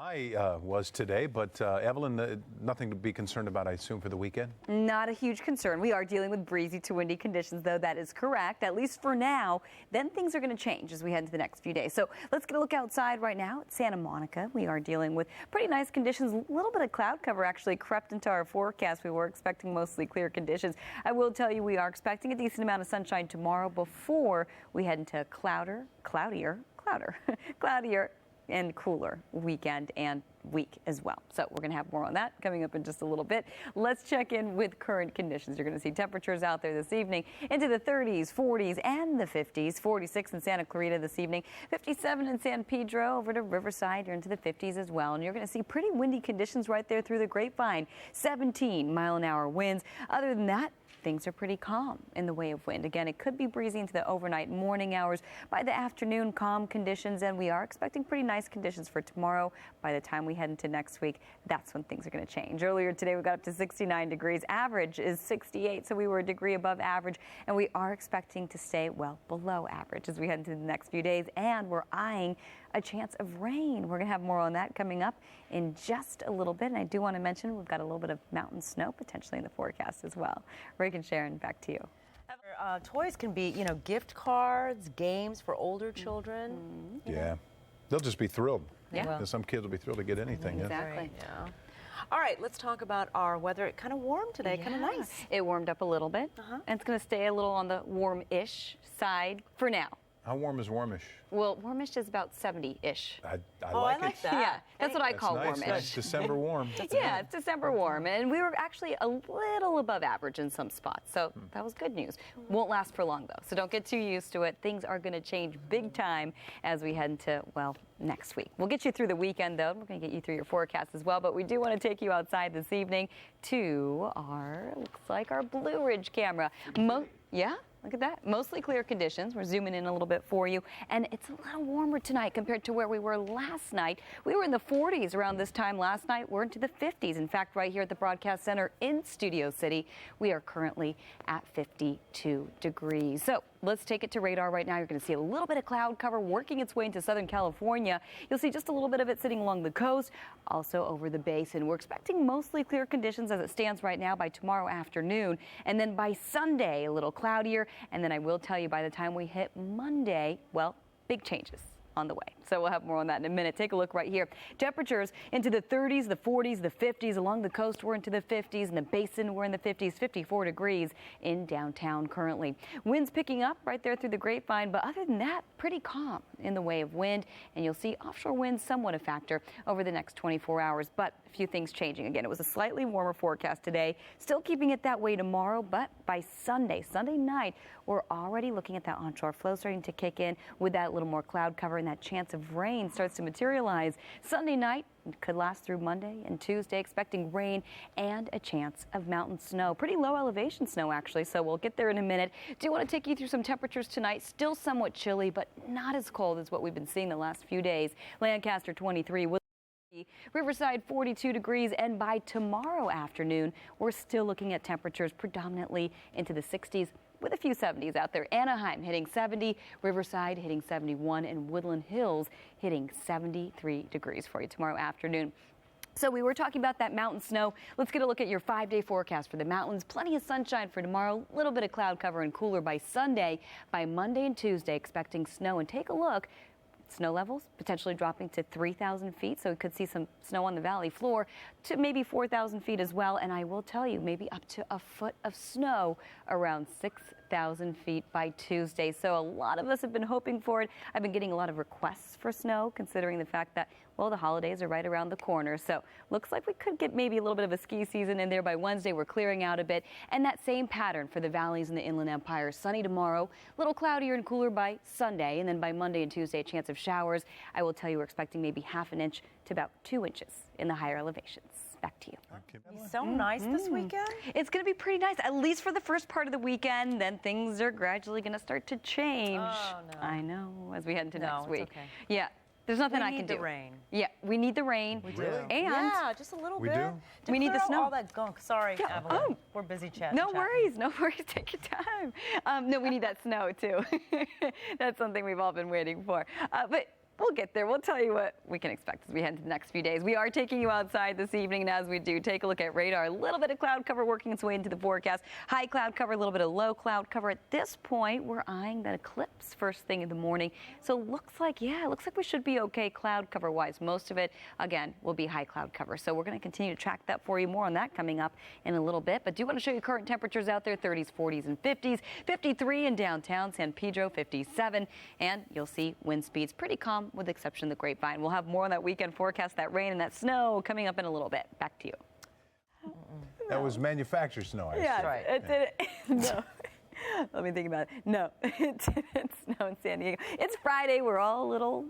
high was today, but Evelyn, nothing to be concerned about, I assume, for the weekend? Not a huge concern. We are dealing with breezy to windy conditions, though. That is correct, at least for now. Then things are going to change as we head into the next few days. So let's get a look outside right now at Santa Monica. We are dealing with pretty nice conditions. A little bit of cloud cover actually crept into our forecast. We were expecting mostly clear conditions. I will tell you we are expecting a decent amount of sunshine tomorrow before we head into a cloudier and cooler weekend and week as well. So we're going to have more on that coming up in just a little bit. Let's check in with current conditions. You're going to see temperatures out there this evening into the 30s, 40s, and the 50s. 46 in Santa Clarita this evening, 57 in San Pedro, over to Riverside. You're into the 50s as well. And you're going to see pretty windy conditions right there through the Grapevine. 17-mile-an-hour winds. Other than that, things are pretty calm in the way of wind. Again, it could be breezy into the overnight morning hours. By the afternoon, calm conditions, and we are expecting pretty nice conditions for tomorrow. By the time we head into next week, that's when things are going to change. Earlier today, we got up to 69 degrees. Average is 68, so we were a degree above average, and we are expecting to stay well below average as we head into the next few days, and we're eyeing a chance of rain. We're going to have more on that coming up in just a little bit. And I do want to mention we've got a little bit of mountain snow potentially in the forecast as well. Rick and Sharon, back to you. Toys can be, gift cards, games for older children. Mm-hmm. Yeah. They'll just be thrilled. Yeah. Some kids will be thrilled to get anything. Exactly. Right, yeah. All right, let's talk about our weather. It's kind of warm today, kind of nice. It warmed up a little bit, and it's going to stay a little on the warm-ish side for now. How warm is warmish? Well, warmish is about 70-ish. I like like it. that. Yeah, that's what I call nice. warmish. Nice. December warm. Yeah, it's December warm, and we were actually a little above average in some spots, so that was good news. Won't last for long, though, so don't get too used to it. Things are going to change big time as we head into, well, next week. We'll get you through the weekend, though. We're going to get you through your forecast as well, but we do want to take you outside this evening to our, looks like our Blue Ridge camera. Yeah? Look at that. Mostly clear conditions. We're zooming in a little bit for you. And it's a little warmer tonight compared to where we were last night. We were in the 40s around this time last night. We're into the 50s. In fact, right here at the Broadcast Center in Studio City, we are currently at 52 degrees. So let's take it to radar right now. You're going to see a little bit of cloud cover working its way into Southern California. You'll see just a little bit of it sitting along the coast, also over the basin. We're expecting mostly clear conditions as it stands right now by tomorrow afternoon. And then by Sunday, a little cloudier. And then I will tell you, by the time we hit Monday, well, big changes on the way. So we'll have more on that in a minute. Take a look right here. Temperatures into the 30s, the 40s, the 50s. Along the coast, we're into the 50s. In the basin, we're in the 50s, 54 degrees in downtown currently. Winds picking up right there through the Grapevine, but other than that, pretty calm in the way of wind. And you'll see offshore winds somewhat a factor over the next 24 hours, but a few things changing. Again, it was a slightly warmer forecast today, still keeping it that way tomorrow, but by Sunday night, we're already looking at that onshore flow starting to kick in with that little more cloud cover, and that chance of rain starts to materialize. Sunday night could last through Monday and Tuesday, expecting rain and a chance of mountain snow. Pretty low elevation snow, actually, so we'll get there in a minute. Do want to take you through some temperatures tonight. Still somewhat chilly, but not as cold as what we've been seeing the last few days. Lancaster 23. Riverside 42 degrees, and by tomorrow afternoon, we're still looking at temperatures predominantly into the 60s with a few 70s out there. Anaheim hitting 70, Riverside hitting 71, and Woodland Hills hitting 73 degrees for you tomorrow afternoon. So we were talking about that mountain snow. Let's get a look at your 5-day forecast for the mountains. Plenty of sunshine for tomorrow, a little bit of cloud cover and cooler by Sunday. By Monday and Tuesday, expecting snow. And take a look. Snow levels potentially dropping to 3,000 feet, so we could see some snow on the valley floor to maybe 4,000 feet as well. And I will tell you, maybe up to a foot of snow around 6,000 feet by Tuesday. So a lot of us have been hoping for it. I've been getting a lot of requests for snow, considering the fact that, well, the holidays are right around the corner. So looks like we could get maybe a little bit of a ski season in there by Wednesday. We're clearing out a bit. And that same pattern for the valleys in the Inland Empire. Sunny tomorrow, a little cloudier and cooler by Sunday. And then by Monday and Tuesday, a chance of showers. I will tell you, we're expecting maybe half an inch to about 2 inches in the higher elevations. Back to you. It's so nice this weekend. It's going to be pretty nice, at least for the first part of the weekend. Then things are gradually going to start to change. Oh, no. I know, as we head into next week. It's okay. Yeah. There's nothing I can do. We need the rain. Yeah, we need the rain. We do. Really? And yeah, just a little bit. Do? We need the snow. All that gunk. Sorry, Yeah. Evelyn. Oh. We're busy chatting. No worries. Take your time. No, we need that snow too. That's something we've all been waiting for. But we'll get there. We'll tell you what we can expect as we head into the next few days. We are taking you outside this evening, and as we do, take a look at radar. A little bit of cloud cover working its way into the forecast. High cloud cover, a little bit of low cloud cover. At this point, we're eyeing that eclipse first thing in the morning. So looks like we should be okay cloud cover wise. Most of it, again, will be high cloud cover. So we're going to continue to track that for you. More on that coming up in a little bit. But do want to show you current temperatures out there, 30s, 40s, and 50s. 53 in downtown San Pedro, 57. And you'll see wind speeds pretty calm with the exception of the Grapevine. We'll have more on that weekend forecast, that rain and that snow coming up in a little bit. Back to you. That was manufactured snow. Yeah, right. It didn't. No. Let me think about it. No, it didn't snow in San Diego. It's Friday. We're all a little,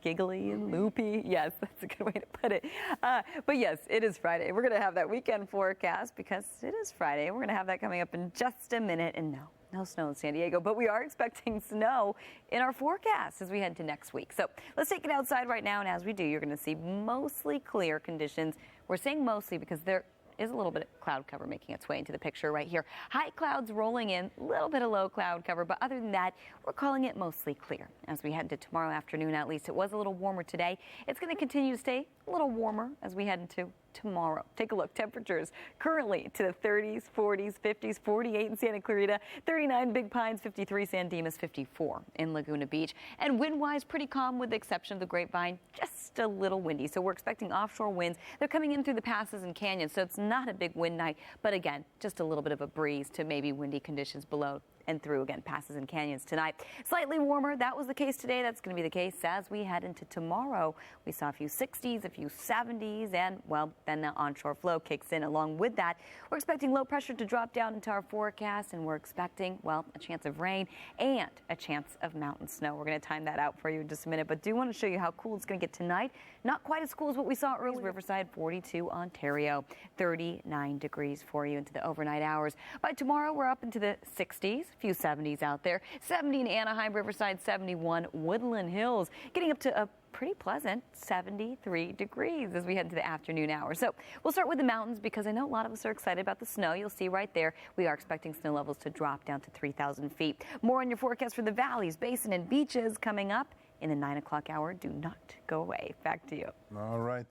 giggly and loopy. Yes, that's a good way to put it. But yes, it is Friday. We're going to have that weekend forecast because it is Friday. We're going to have that coming up in just a minute. And no snow in San Diego, but we are expecting snow in our forecast as we head to next week. So let's take it outside right now. And as we do, you're going to see mostly clear conditions. We're saying mostly because there is a little bit of cloud cover making its way into the picture right here. High clouds rolling in, a little bit of low cloud cover, but other than that, we're calling it mostly clear. As we head to tomorrow afternoon, at least, it was a little warmer today. It's going to continue to stay a little warmer as we head into tomorrow. Take a look. Temperatures currently to the 30s, 40s, 50s, 48 in Santa Clarita, 39 Big Pines, 53 San Dimas, 54 in Laguna Beach. And wind-wise, pretty calm with the exception of the Grapevine, just a little windy. So we're expecting offshore winds. They're coming in through the passes and canyons, so it's not a big wind night, but again, just a little bit of a breeze to maybe windy conditions below and through, again, passes and canyons tonight. Slightly warmer. That was the case today. That's going to be the case as we head into tomorrow. We saw a few 60s, a few 70s, and, well, then the onshore flow kicks in. Along with that, we're expecting low pressure to drop down into our forecast, and we're expecting, well, a chance of rain and a chance of mountain snow. We're going to time that out for you in just a minute, but do want to show you how cool it's going to get tonight. Not quite as cool as what we saw earlier. Riverside, 42, Ontario, 39 degrees for you into the overnight hours. By tomorrow, we're up into the 60s. Few 70s out there. 70 in Anaheim, Riverside, 71, Woodland Hills, getting up to a pretty pleasant 73 degrees as we head into the afternoon hours. So we'll start with the mountains because I know a lot of us are excited about the snow. You'll see right there, we are expecting snow levels to drop down to 3,000 feet. More on your forecast for the valleys, basin, and beaches coming up in the 9 o'clock hour. Do not go away. Back to you. All right.